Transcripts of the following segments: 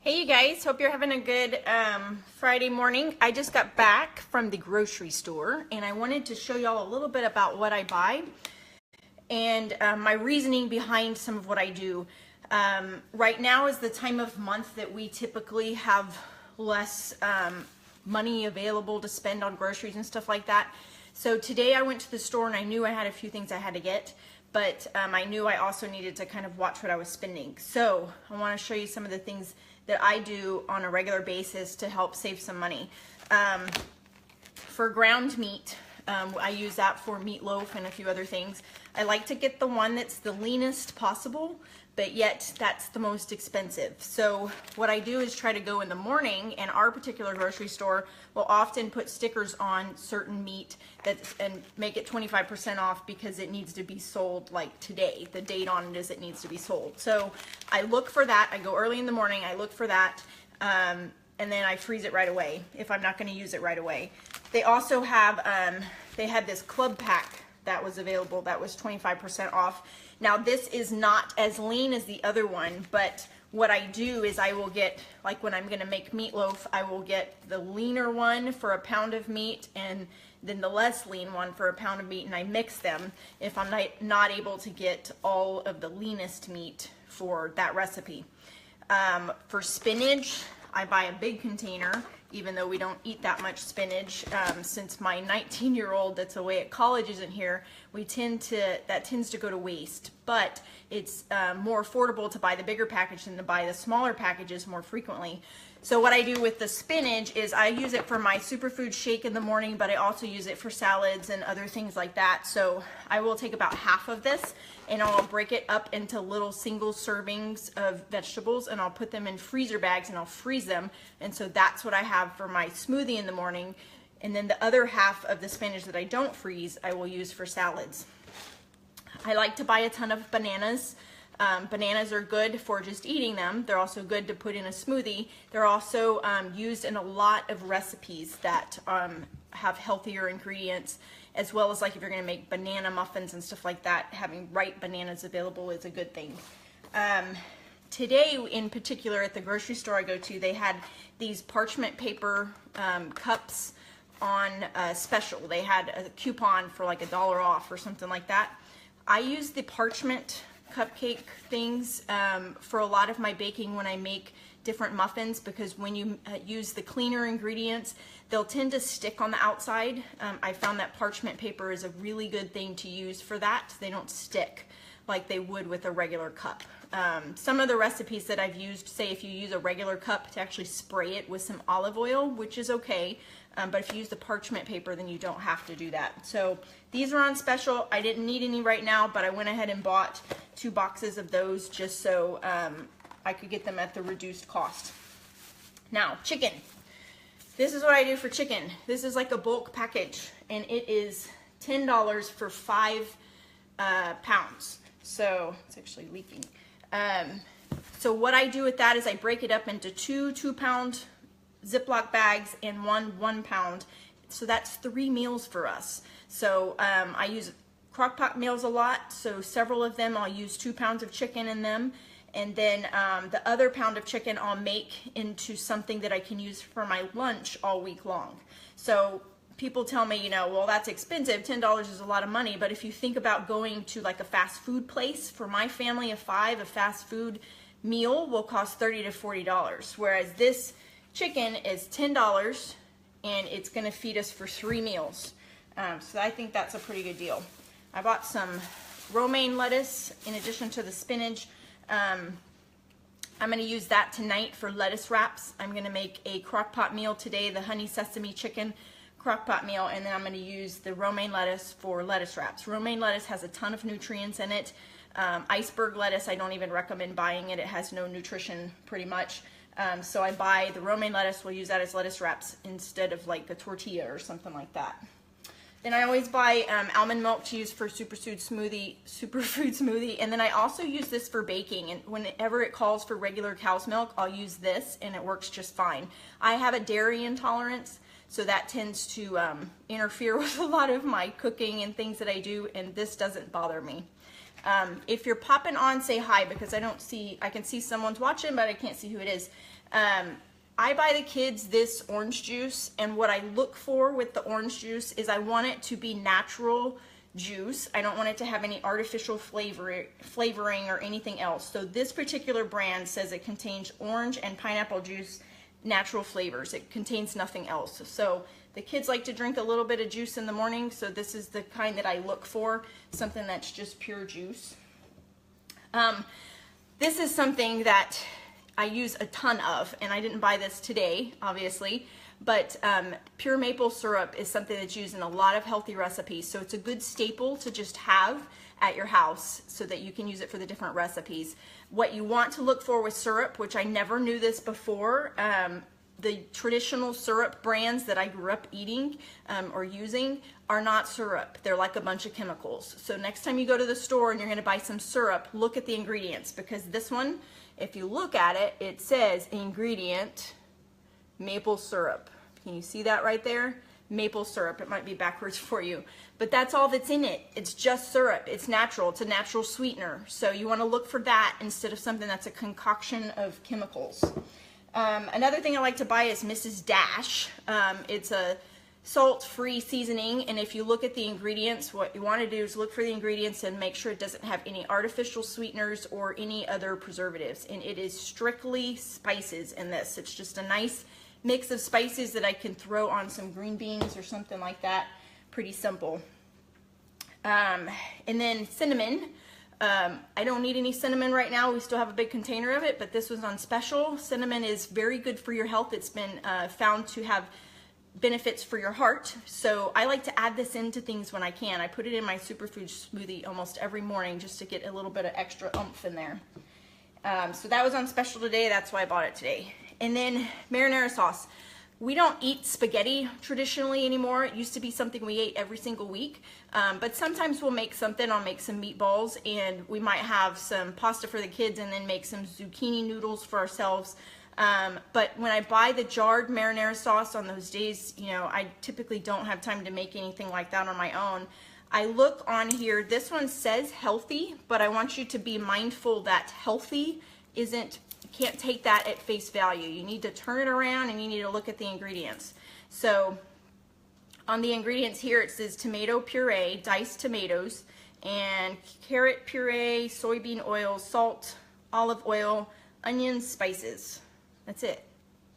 Hey you guys, hope you're having a good Friday morning. I just got back from the grocery store and I wanted to show y'all a little bit about what I buy and my reasoning behind some of what I do. Right now is the time of month that we typically have less money available to spend on groceries and stuff like that. So today I went to the store and I knew I had a few things I had to get, but I knew I also needed to kind of watch what I was spending. So I want to show you some of the things that I do on a regular basis to help save some money. For ground meat, I use that for meatloaf and a few other things. I like to get the one that's the leanest possible, but yet that's the most expensive. So what I do is try to go in the morning, and our particular grocery store will often put stickers on certain meat and make it 25% off because it needs to be sold like today. The date on it is it needs to be sold. So I look for that. I go early in the morning, I look for that, and then I freeze it right away if I'm not going to use it right away. They also have, they had this club pack that was available that was 25% off. Now this is not as lean as the other one, but what I do is I will get, like when I'm going to make meatloaf, I will get the leaner one for a pound of meat and then the less lean one for a pound of meat, and I mix them if I'm not able to get all of the leanest meat for that recipe. For spinach, I buy a big container, even though we don't eat that much spinach. Since my 19-year-old that's away at college isn't here, that tends to go to waste. But it's more affordable to buy the bigger package than to buy the smaller packages more frequently. So what I do with the spinach is I use it for my superfood shake in the morning, but I also use it for salads and other things like that. So I will take about half of this and I'll break it up into little single servings of vegetables, and I'll put them in freezer bags and I'll freeze them. And so that's what I have for my smoothie in the morning. And then the other half of the spinach that I don't freeze, I will use for salads. I like to buy a ton of bananas. Bananas are good for just eating them. They're also good to put in a smoothie. They're also used in a lot of recipes that have healthier ingredients, as well as like if you're going to make banana muffins and stuff like that, having ripe bananas available is a good thing. Today in particular at the grocery store I go to, they had these parchment paper cups on special. They had a coupon for like $1 off or something like that. I use the parchment cupcake things for a lot of my baking when I make different muffins, because when you use the cleaner ingredients, they'll tend to stick on the outside. I found that parchment paper is a really good thing to use for that. They don't stick like they would with a regular cup. Some of the recipes that I've used say if you use a regular cup to actually spray it with some olive oil, which is okay, but if you use the parchment paper then you don't have to do that. So these are on special. I didn't need any right now, but I went ahead and bought 2 boxes of those just so I could get them at the reduced cost. Now, chicken. This is what I do for chicken. This is like a bulk package, and it is $10 for 5 pounds. So it's actually leaking. So what I do with that is I break it up into 2 2-pound Ziploc bags and 1 pound. So that's 3 meals for us. So I use Crockpot meals a lot. So several of them I'll use 2 pounds of chicken in them. And then the other pound of chicken I'll make into something that I can use for my lunch all week long. So people tell me, you know, well, that's expensive. $10 is a lot of money. But if you think about going to like a fast food place, for my family of 5, a fast food meal will cost $30 to $40. Whereas this chicken is $10 and it's going to feed us for 3 meals. So I think that's a pretty good deal. I bought some romaine lettuce in addition to the spinach. I'm going to use that tonight for lettuce wraps. I'm going to make a Crockpot meal today, the honey sesame chicken Crockpot meal, and then I'm going to use the romaine lettuce for lettuce wraps. Romaine lettuce has a ton of nutrients in it. Iceberg lettuce, I don't even recommend buying it. It has no nutrition pretty much. So I buy the romaine lettuce, we'll use that as lettuce wraps instead of like a tortilla or something like that. Then I always buy almond milk to use for superfood smoothie, and then I also use this for baking, and whenever it calls for regular cow's milk, I'll use this and it works just fine. I have a dairy intolerance, so that tends to interfere with a lot of my cooking and things that I do, and this doesn't bother me. If you're popping on, say hi, because I can see someone's watching, but I can't see who it is. I buy the kids this orange juice, and what I look for with the orange juice is I want it to be natural juice. I don't want it to have any artificial flavoring or anything else. So this particular brand says it contains orange and pineapple juice, natural flavors. It contains nothing else. So the kids like to drink a little bit of juice in the morning, so this is the kind that I look for, something that's just pure juice. This is something that I use a ton of, and I didn't buy this today, obviously, but pure maple syrup is something that's used in a lot of healthy recipes, so it's a good staple to just have at your house so that you can use it for the different recipes. What you want to look for with syrup, which I never knew this before, the traditional syrup brands that I grew up eating or using are not syrup. They're like a bunch of chemicals. So next time you go to the store and you're gonna buy some syrup, look at the ingredients, because this one, if you look at it, it says ingredient maple syrup. Can you see that right there? Maple syrup. It might be backwards for you, but that's all that's in it. It's just syrup. It's natural. It's a natural sweetener. So you want to look for that instead of something that's a concoction of chemicals. Another thing I like to buy is Mrs. Dash. It's a salt-free seasoning, and if you look at the ingredients, what you want to do is look for the ingredients and make sure it doesn't have any artificial sweeteners or any other preservatives, and it is strictly spices in this. It's just a nice mix of spices that I can throw on some green beans or something like that. Pretty simple. And then cinnamon. I don't need any cinnamon right now. We still have a big container of it, but this was on special. Cinnamon is very good for your health. It's been found to have benefits for your heart, so I like to add this into things when I can. I put it in my superfood smoothie almost every morning just to get a little bit of extra oomph in there. So that was on special today. That's why I bought it today. And then marinara sauce. We don't eat spaghetti traditionally anymore. It used to be something we ate every single week, but sometimes we'll make something. I'll make some meatballs, and we might have some pasta for the kids and then make some zucchini noodles for ourselves. But when I buy the jarred marinara sauce on those days, you know, I typically don't have time to make anything like that on my own. I look on here, this one says healthy, but I want you to be mindful that healthy isn't, you can't take that at face value. You need to turn it around and you need to look at the ingredients. So on the ingredients here, it says tomato puree, diced tomatoes, and carrot puree, soybean oil, salt, olive oil, onions, spices. That's it,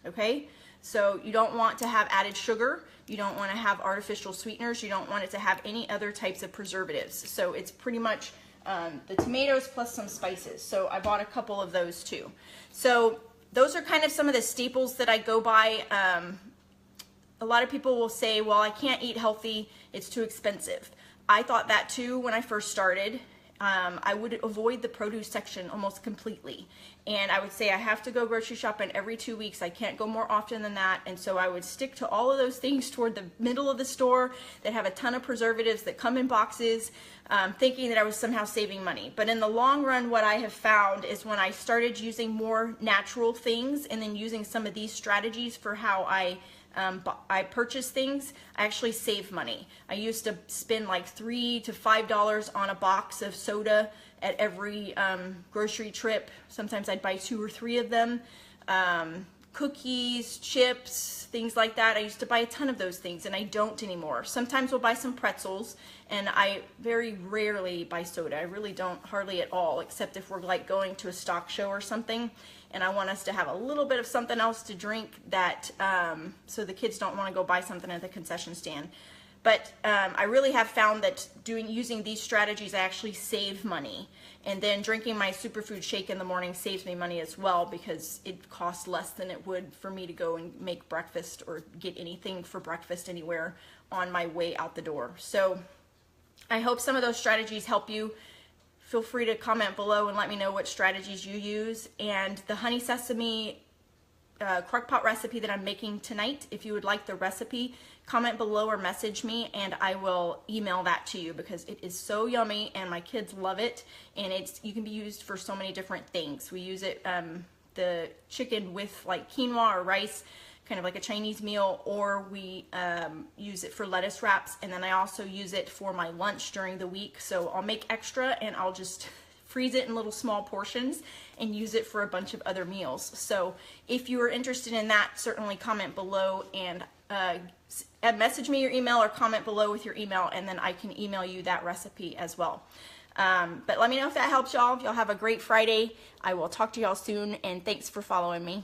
okay? So you don't want to have added sugar. You don't want to have artificial sweeteners. You don't want it to have any other types of preservatives. So it's pretty much the tomatoes plus some spices. So I bought a couple of those too. So those are kind of some of the staples that I go by. A lot of people will say, well, I can't eat healthy. It's too expensive. I thought that too when I first started. I would avoid the produce section almost completely. And I would say I have to go grocery shopping every 2 weeks. I can't go more often than that. And so I would stick to all of those things toward the middle of the store that have a ton of preservatives that come in boxes, thinking that I was somehow saving money. But in the long run, what I have found is when I started using more natural things and then using some of these strategies for how I purchase things, I actually save money. I used to spend like $3 to $5 on a box of soda at every grocery trip. Sometimes I'd buy 2 or 3 of them. Cookies, chips, things like that. I used to buy a ton of those things, and I don't anymore. Sometimes we'll buy some pretzels, and I very rarely buy soda. I really don't, hardly at all, except if we're like going to a stock show or something, and I want us to have a little bit of something else to drink that, so the kids don't want to go buy something at the concession stand. But I really have found that using these strategies, I actually save money. And then drinking my superfood shake in the morning saves me money as well, because it costs less than it would for me to go and make breakfast or get anything for breakfast anywhere on my way out the door. So I hope some of those strategies help you. Feel free to comment below and let me know what strategies you use. And the honey sesame crockpot recipe that I'm making tonight, if you would like the recipe, comment below or message me and I will email that to you, because it is so yummy and my kids love it, and you can be used for so many different things. We use it, the chicken with like quinoa or rice kind of like a Chinese meal, or we use it for lettuce wraps. And then I also use it for my lunch during the week. So I'll make extra and I'll just freeze it in little small portions and use it for a bunch of other meals. So if you are interested in that, certainly comment below and message me your email or comment below with your email, and then I can email you that recipe as well. But let me know if that helps y'all. Y'all have a great Friday. I will talk to y'all soon, and thanks for following me.